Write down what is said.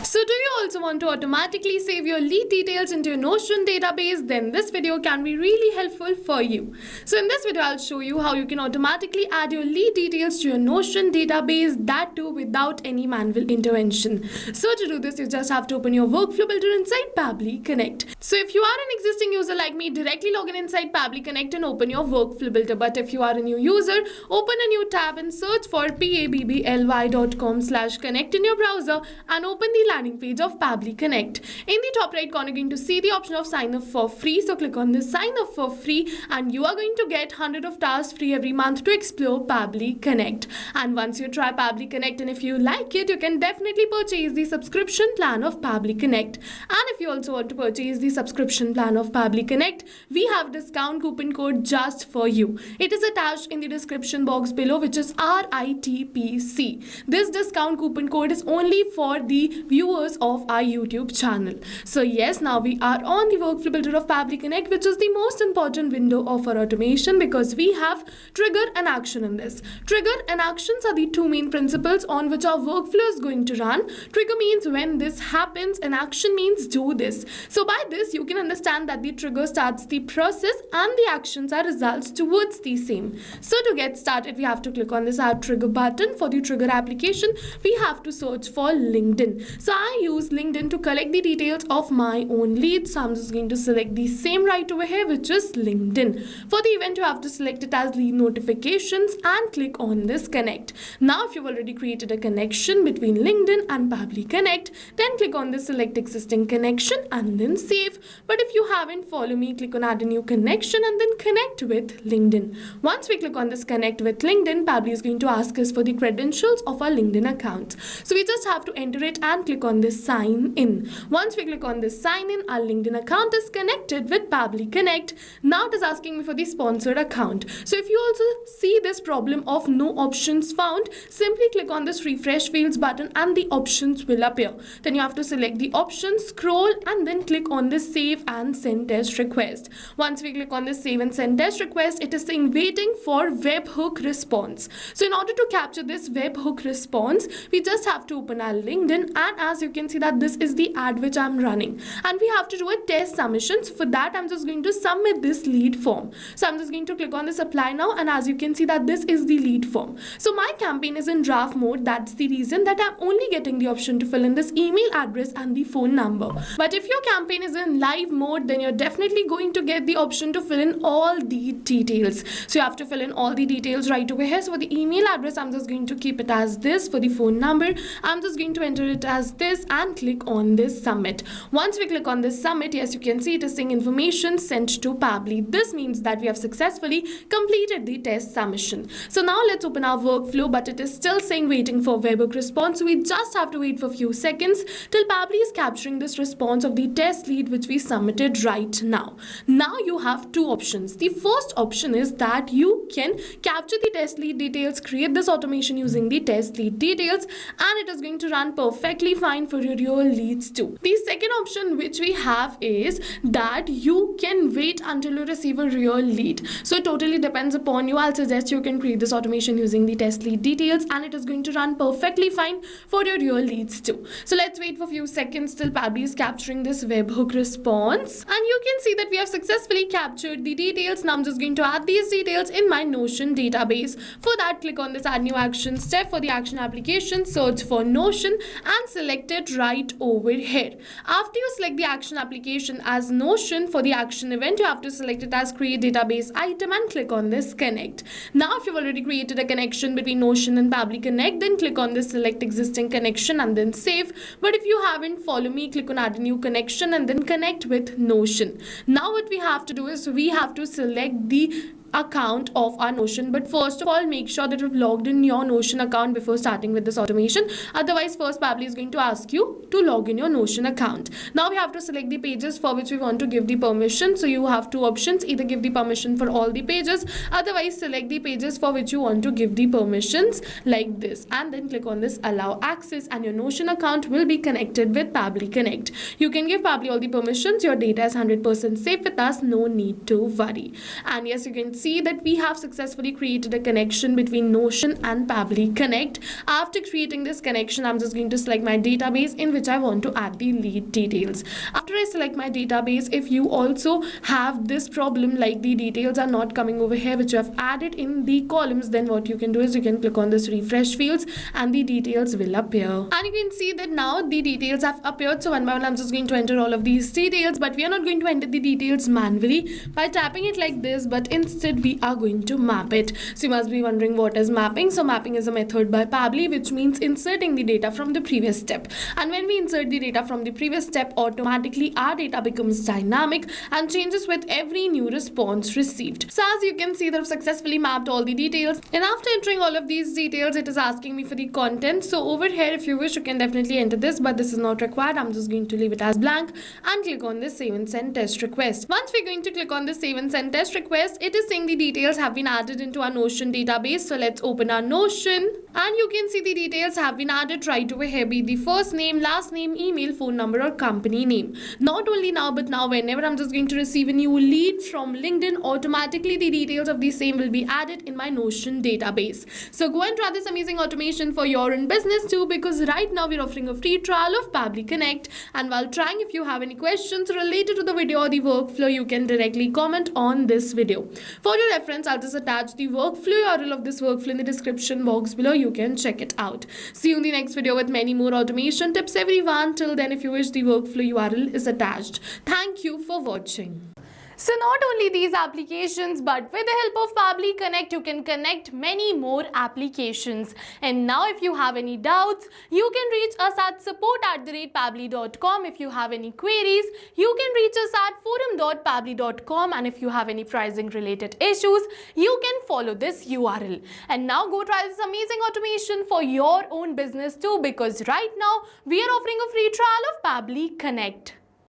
So do you also want to automatically save your lead details into your Notion database? Then this video can be really helpful for you. So in this video, I'll show you how you can automatically add your lead details to your Notion database, that too without any manual intervention. So to do this, you just have to open your workflow builder inside Pabbly Connect. So if you are an existing user like me, directly log in inside Pabbly Connect and open your workflow builder. But if you are a new user, open a new tab and search for pabbly.com/connect in your browser and open the landing page of Pabbly Connect. In the top right corner, you're going to see the option of sign up for free. So click on this sign up for free and you are going to get 100 of tasks free every month to explore Pabbly Connect. And once you try Pabbly Connect and if you like it, you can definitely purchase the subscription plan of Pabbly Connect. And if you also want to purchase the subscription plan of Pabbly Connect, we have discount coupon code just for you. It is attached in the description box below, which is RITPC. This discount coupon code is only for the viewers of our YouTube channel. So yes, now we are on the workflow builder of Pabbly Connect, which is the most important window of our automation because we have trigger and action in this. Trigger and actions are the two main principles on which our workflow is going to run. Trigger means when this happens and action means do this. So by this, you can understand that the trigger starts the process and the actions are results towards the same. So to get started, we have to click on this add trigger button. For the trigger application, we have to search for LinkedIn. So I use LinkedIn to collect the details of my own leads. So I'm just going to select the same right over here, which is LinkedIn. For the event, you have to select it as lead notifications and click on this connect. Now, if you've already created a connection between LinkedIn and Pabbly Connect, then click on this select existing connection and then save. But if you haven't, follow me, click on add a new connection and then connect with LinkedIn. Once we click on this connect with LinkedIn, Pabbly is going to ask us for the credentials of our LinkedIn account. So we just have to enter it and click on this sign in. Once we click on this sign in, our LinkedIn account is connected with Pabbly Connect. Now it is asking me for the sponsored account. So if you also see this problem of no options found, simply click on this refresh fields button and the options will appear. Then you have to select the options, scroll and then click on this save and send test request. Once we click on this save and send test request, it is saying waiting for webhook response. So in order to capture this webhook response, we just have to open our LinkedIn and as you can see that this is the ad which I'm running and we have to do a test submission. So for that, I'm just going to submit this lead form. So I'm just going to click on this apply now and as you can see that this is the lead form. So my campaign is in draft mode. That's the reason that I'm only getting the option to fill in this email address and the phone number. But if your campaign is in live mode, then you're definitely going to get the option to fill in all the details. So you have to fill in all the details right over here. So for the email address, I'm just going to keep it as this. For the phone number, I'm just going to enter it as this and click on this submit. Once we click on this submit, yes, you can see it is saying information sent to Pabbly. This means that we have successfully completed the test submission. So now let's open our workflow, but it is still saying waiting for webhook response. So we just have to wait for a few seconds till Pabbly is capturing this response of the test lead which we submitted right now. Now you have two options. The first option is that you can capture the test lead details, create this automation using the test lead details, and it is going to run perfectly fine for your real leads too. The second option which we have is that you can wait until you receive a real lead. So it totally depends upon you. I'll suggest you can create this automation using the test lead details and it is going to run perfectly fine for your real leads too. So let's wait for a few seconds till Pabbly is capturing this webhook response. And you can see that we have successfully captured the details. Now I'm just going to add these details in my Notion database. For that, click on this add new action step. For the action application, search for Notion and select it right over here. After you select the action application as Notion, for the action event, you have to select it as create database item and click on this connect. Now if you've already created a connection between Notion and Pabbly Connect, then click on this select existing connection and then save. But if you haven't, follow me, click on add a new connection and then connect with Notion. Now what we have to do is we have to select the account of our Notion, but first of all make sure that you've logged in your Notion account before starting with this automation. Otherwise first Pabbly is going to ask you to log in your Notion account. Now we have to select the pages for which we want to give the permission. So you have two options, either give the permission for all the pages, otherwise select the pages for which you want to give the permissions like this and then click on this allow access and your Notion account will be connected with Pabbly Connect. You can give Pabbly all the permissions. Your data is 100% safe with us, no need to worry. And yes, you can see that we have successfully created a connection between Notion and Pabbly Connect. After creating this connection, I'm just going to select my database in which I want to add the lead details. After I select my database, if you also have this problem like the details are not coming over here which you have added in the columns, then what you can do is you can click on this refresh fields and the details will appear. And you can see that now the details have appeared. So one by one I'm just going to enter all of these details, but we are not going to enter the details manually by tapping it like this, but instead we are going to map it. So you must be wondering what is mapping. So mapping is a method by Pabbly which means inserting the data from the previous step. And when we insert the data from the previous step, automatically our data becomes dynamic and changes with every new response received. So as you can see, they've successfully mapped all the details, and after entering all of these details, it is asking me for the content. So over here, if you wish, you can definitely enter this, but this is not required. I'm just going to leave it as blank and click on this save and send test request. Once we're going to click on this save and send test request, it is saying the details have been added into our Notion database. So let's open our Notion, and you can see the details have been added right over here, be the first name, last name, email, phone number or company name. Not only now, but now whenever I'm just going to receive a new lead from LinkedIn, automatically the details of the same will be added in my Notion database. So go and try this amazing automation for your own business too, because right now we're offering a free trial of Pabbly Connect, and while trying, if you have any questions related to the video or the workflow, you can directly comment on this video. For your reference, I'll just attach the workflow URL of this workflow in the description box below. You can check it out. See you in the next video with many more automation tips, everyone. Till then, if you wish, the workflow URL is attached. Thank you for watching. So not only these applications, but with the help of Pabbly Connect, you can connect many more applications. And now if you have any doubts, you can reach us at support@pabbly.com. If you have any queries, you can reach us at forum.pabbly.com. And if you have any pricing related issues, you can follow this URL. And now go try this amazing automation for your own business too, because right now we are offering a free trial of Pabbly Connect.